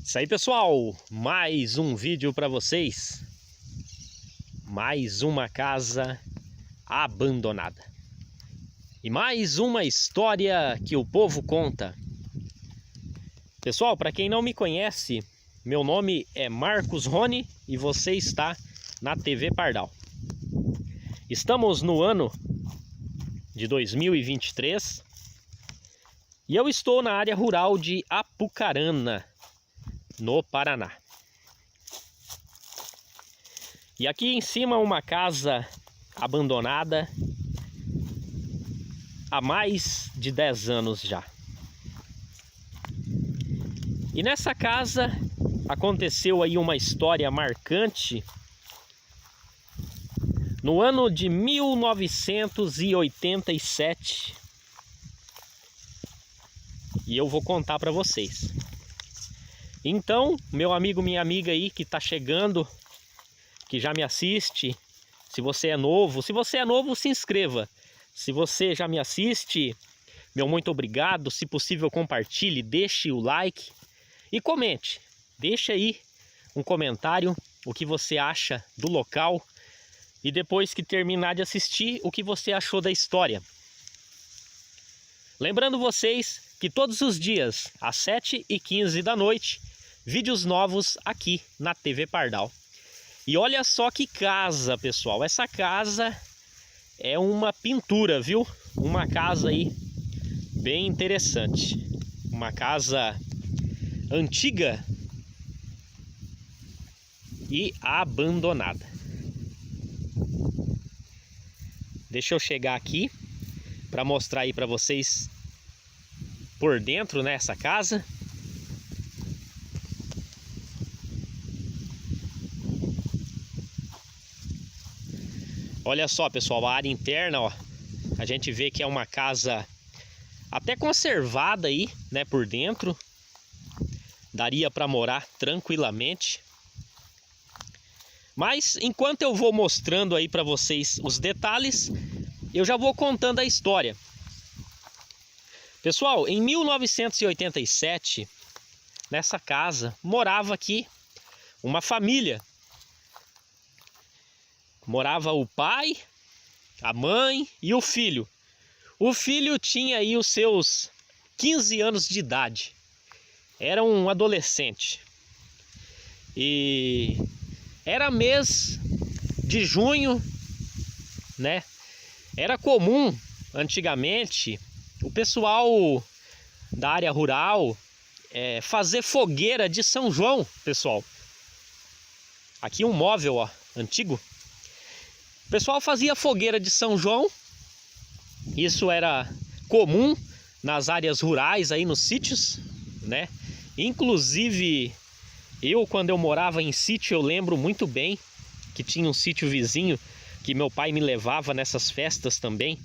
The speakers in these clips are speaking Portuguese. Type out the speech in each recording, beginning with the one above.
Isso aí, pessoal, mais um vídeo para vocês. Mais uma casa abandonada. E mais uma história que o povo conta. Pessoal, para quem não me conhece, meu nome é Marcos Rony e você está na TV Pardal. Estamos no ano de 2023 e eu estou na área rural de Apucarana, no Paraná. E aqui em cima uma casa abandonada há mais de 10 anos já. E nessa casa aconteceu aí uma história marcante no ano de 1987. E eu vou contar para vocês. Então, meu amigo, minha amiga aí que tá chegando, que já me assiste, se você é novo, se inscreva. Se você já me assiste, meu muito obrigado. Se possível, compartilhe, deixe o like e comente. Deixa aí um comentário, o que você acha do local e depois que terminar de assistir, o que você achou da história. Lembrando vocês que todos os dias, às 7h15 da noite, vídeos novos aqui na TV Pardal. E olha só que casa, pessoal. Essa casa é uma pintura, viu? Uma casa aí bem interessante. Uma casa antiga e abandonada. Deixa eu chegar aqui para mostrar aí para vocês por dentro, né, essa casa. Olha só, pessoal, a área interna, ó, a gente vê que é uma casa até conservada aí, né, por dentro. Daria para morar tranquilamente. Mas enquanto eu vou mostrando aí para vocês os detalhes, eu já vou contando a história. Pessoal, em 1987, nessa casa, morava aqui uma família. Morava o pai, a mãe e o filho. O filho tinha aí os seus 15 anos de idade. Era um adolescente. E era mês de junho, né? Era comum antigamente o pessoal da área rural fazer fogueira de São João, pessoal. Aqui um móvel, ó, antigo. O pessoal fazia fogueira de São João. Isso era comum nas áreas rurais, aí nos sítios, né? Inclusive, quando eu morava em sítio, eu lembro muito bem que tinha um sítio vizinho que meu pai me levava nessas festas também.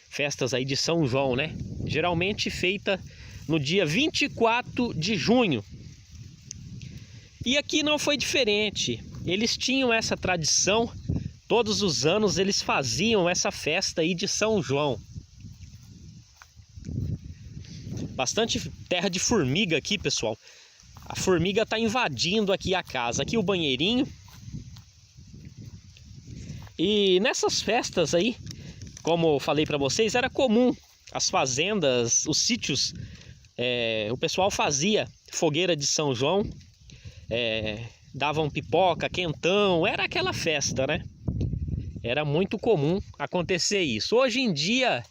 Festas aí de São João, né? Geralmente feita no dia 24 de junho. E aqui não foi diferente. Eles tinham essa tradição. Todos os anos eles faziam essa festa aí de São João. Bastante terra de formiga aqui, pessoal. A formiga tá invadindo aqui a casa. Aqui o banheirinho. E nessas festas aí, como eu falei para vocês, era comum as fazendas, os sítios, o pessoal fazia fogueira de São João, davam pipoca, quentão, era aquela festa, né? Era muito comum acontecer isso. Hoje em dia,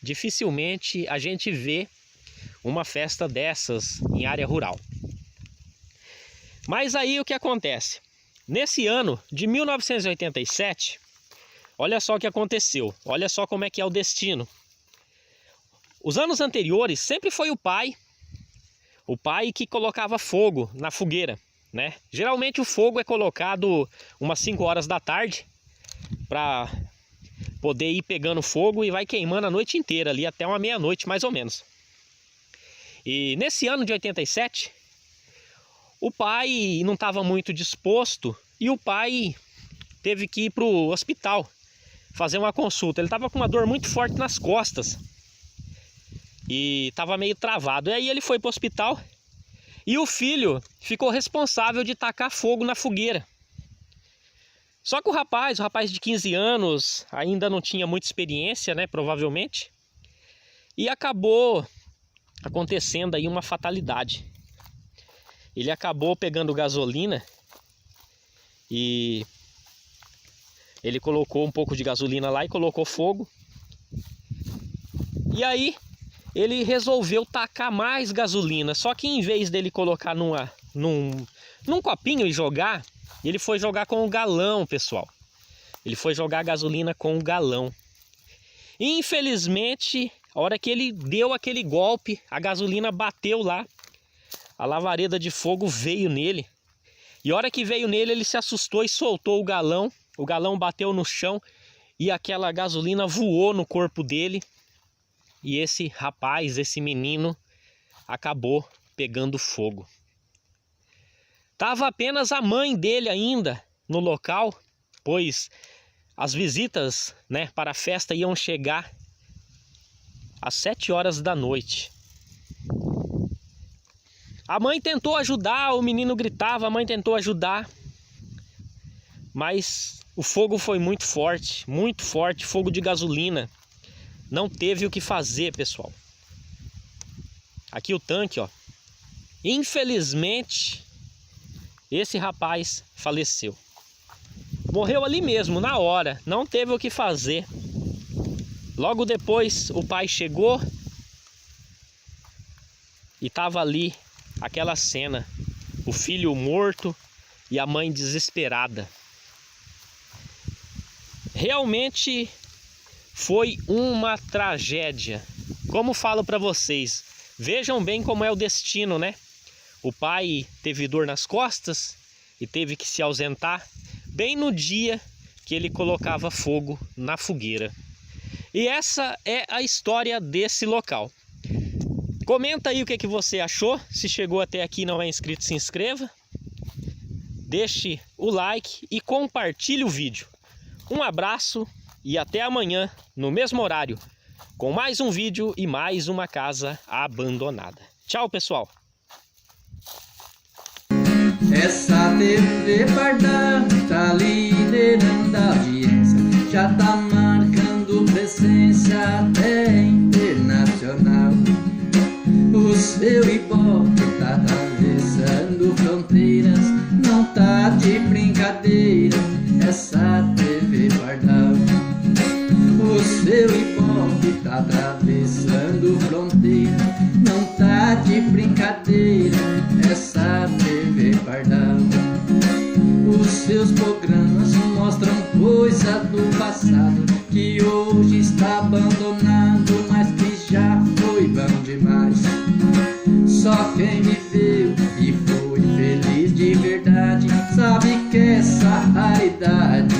dificilmente a gente vê uma festa dessas em área rural. Mas aí o que acontece? Nesse ano de 1987, olha só o que aconteceu. Olha só como é que é o destino. Os anos anteriores sempre foi o pai que colocava fogo na fogueira, né? Geralmente o fogo é colocado umas 5 horas da tarde para poder ir pegando fogo e vai queimando a noite inteira ali até uma meia-noite mais ou menos. E nesse ano de 87, o pai não estava muito disposto e o pai teve que ir para o hospital fazer uma consulta. Ele estava com uma dor muito forte nas costas. e estava meio travado. E aí ele foi para o hospital e o filho ficou responsável de tacar fogo na fogueira. Só que o rapaz de 15 anos, ainda não tinha muita experiência, né, provavelmente. E acabou acontecendo aí uma fatalidade. Ele acabou pegando gasolina e ele colocou um pouco de gasolina lá e colocou fogo. E aí ele resolveu tacar mais gasolina. Só que em vez dele colocar num copinho e jogar, ele foi jogar com um galão, pessoal. Ele foi jogar gasolina com um galão. E, infelizmente, a hora que ele deu aquele golpe, a gasolina bateu lá. A lavareda de fogo veio nele. E a hora que veio nele, ele se assustou e soltou o galão. O galão bateu no chão e aquela gasolina voou no corpo dele. E esse rapaz, esse menino, acabou pegando fogo. Tava apenas a mãe dele ainda no local, pois as visitas, né, para a festa iam chegar às 7 horas da noite. A mãe tentou ajudar, o menino gritava, a mãe tentou ajudar, mas o fogo foi muito forte, fogo de gasolina. Não teve o que fazer, pessoal. Aqui o tanque, ó. Infelizmente, esse rapaz faleceu. Morreu ali mesmo, na hora. Não teve o que fazer. Logo depois, o pai chegou e tava ali aquela cena. O filho morto e a mãe desesperada. Realmente foi uma tragédia. Como falo para vocês, vejam bem como é o destino, né? O pai teve dor nas costas e teve que se ausentar bem no dia que ele colocava fogo na fogueira. E essa é a história desse local. Comenta aí o que você achou. Se chegou até aqui e não é inscrito, se inscreva. Deixe o like e compartilhe o vídeo. Um abraço e até amanhã, no mesmo horário, com mais um vídeo e mais uma casa abandonada. Tchau, pessoal! Essa TV Pardal tá liderando a audiência, já tá marcando presença até internacional. O seu Ibope tá atravessando fronteiras, não tá de brincadeira, essa TV Pardal. O seu Ibope tá atravessando fronteiras, não tá de brincadeira, essa TV Pardal. Os seus programas mostram coisa do passado que hoje está abandonado, mas que já foi bom demais. Só quem viveu e foi feliz de verdade sabe que essa raridade